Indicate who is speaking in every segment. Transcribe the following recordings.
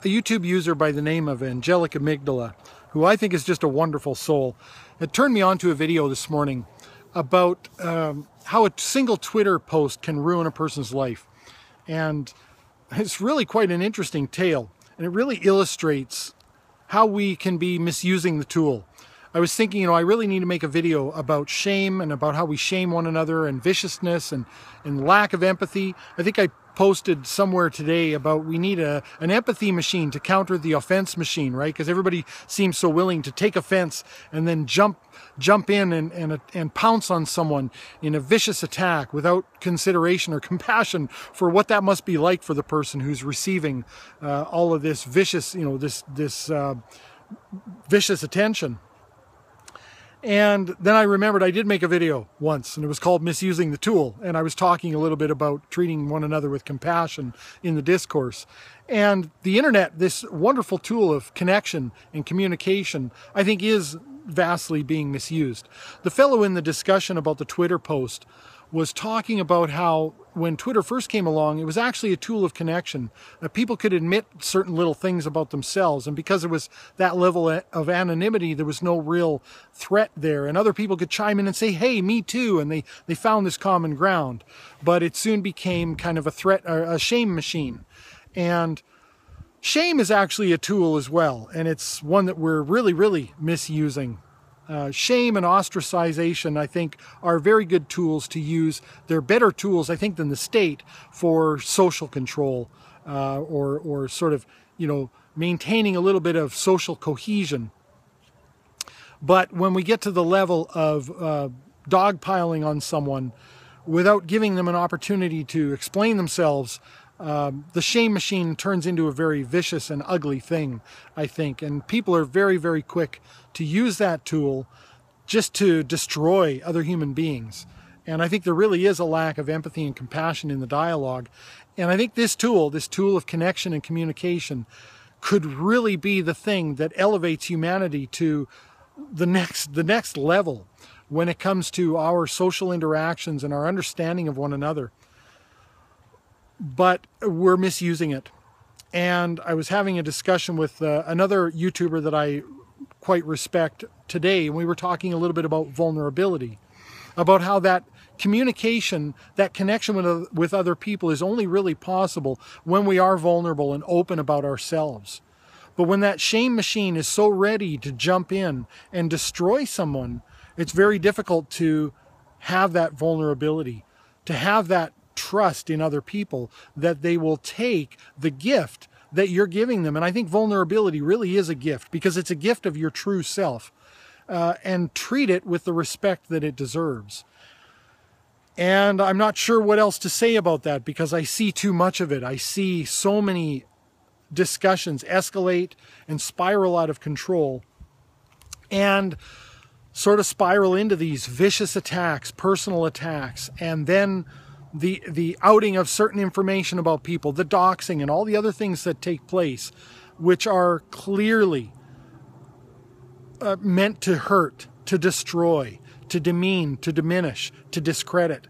Speaker 1: a YouTube user by the name of Angelic Amygdala, who I think is just a wonderful soul, had turned me on to a video this morning about how a single Twitter post can ruin a person's life. And it's really quite an interesting tale, and it really illustrates how we can be misusing the tool. I was thinking, I really need to make a video about shame and about how we shame one another and viciousness and lack of empathy. I think I posted somewhere today about we need an empathy machine to counter the offense machine, right? Because everybody seems so willing to take offense and then jump in and pounce on someone in a vicious attack without consideration or compassion for what that must be like for the person who's receiving all of this vicious, this vicious attention. And then I remembered I did make a video once, and it was called Misusing the Tool. And I was talking a little bit about treating one another with compassion in the discourse. And the internet, this wonderful tool of connection and communication, I think is vastly being misused. The fellow in the discussion about the Twitter post was talking about how when Twitter first came along, it was actually a tool of connection. People could admit certain little things about themselves, and because it was that level of anonymity, there was no real threat there. And other people could chime in and say, hey, me too, and they found this common ground. But it soon became kind of a threat, a shame machine. And shame is actually a tool as well, and it's one that we're really, really misusing. Shame and ostracization, I think, are very good tools to use. They're better tools, I think, than the state for social control or sort of, maintaining a little bit of social cohesion. But when we get to the level of dogpiling on someone without giving them an opportunity to explain themselves, the shame machine turns into a very vicious and ugly thing, I think. And people are very, very quick to use that tool just to destroy other human beings. And I think there really is a lack of empathy and compassion in the dialogue. And I think this tool of connection and communication, could really be the thing that elevates humanity to the next level when it comes to our social interactions and our understanding of one another. But we're misusing it. And I was having a discussion with another YouTuber that I quite respect today, and we were talking a little bit about vulnerability, about how that communication, that connection with other people is only really possible when we are vulnerable and open about ourselves. But when that shame machine is so ready to jump in and destroy someone, it's very difficult to have that vulnerability, to have that trust in other people that they will take the gift that you're giving them. And I think vulnerability really is a gift, because it's a gift of your true self, and treat it with the respect that it deserves. And I'm not sure what else to say about that, because I see too much of it. I see so many discussions escalate and spiral out of control and sort of spiral into these vicious attacks, personal attacks, and then the outing of certain information about people, the doxing and all the other things that take place, which are clearly meant to hurt, to destroy, to demean, to diminish, to discredit.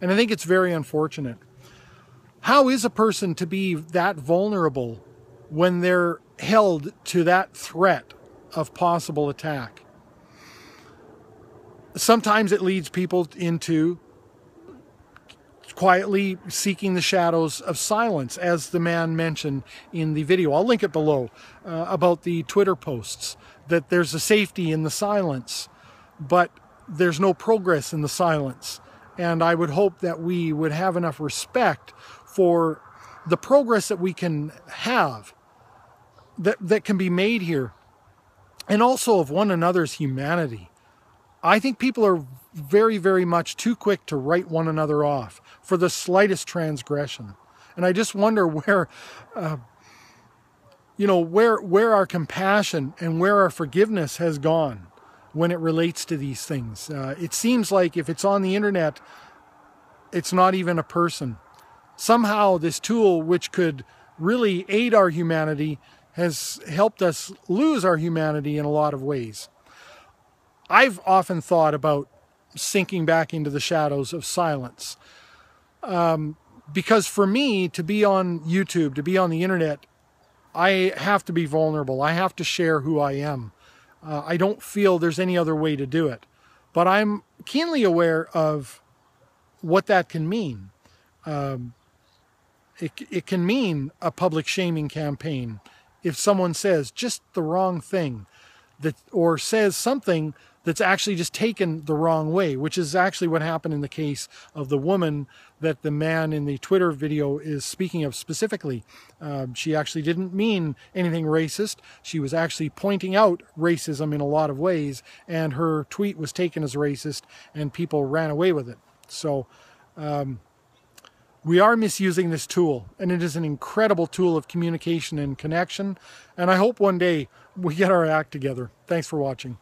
Speaker 1: And I think it's very unfortunate. How is a person to be that vulnerable when they're held to that threat of possible attack? Sometimes it leads people into quietly seeking the shadows of silence, as the man mentioned in the video. I'll link it below, about the Twitter posts, that there's a safety in the silence, but there's no progress in the silence. And I would hope that we would have enough respect for the progress that we can have, that can be made here, and also of one another's humanity. I think people are very, very much too quick to write one another off for the slightest transgression. And I just wonder where our compassion and where our forgiveness has gone when it relates to these things. It seems like if it's on the internet, it's not even a person. Somehow this tool, which could really aid our humanity, has helped us lose our humanity in a lot of ways. I've often thought about sinking back into the shadows of silence. Because for me, to be on YouTube, to be on the internet, I have to be vulnerable. I have to share who I am. I don't feel there's any other way to do it. But I'm keenly aware of what that can mean. It can mean a public shaming campaign if someone says just the wrong thing, or says something that's actually just taken the wrong way, which is actually what happened in the case of the woman that the man in the Twitter video is speaking of specifically. She actually didn't mean anything racist. She was actually pointing out racism in a lot of ways, and her tweet was taken as racist, and people ran away with it. So we are misusing this tool, and it is an incredible tool of communication and connection, and I hope one day we get our act together. Thanks for watching.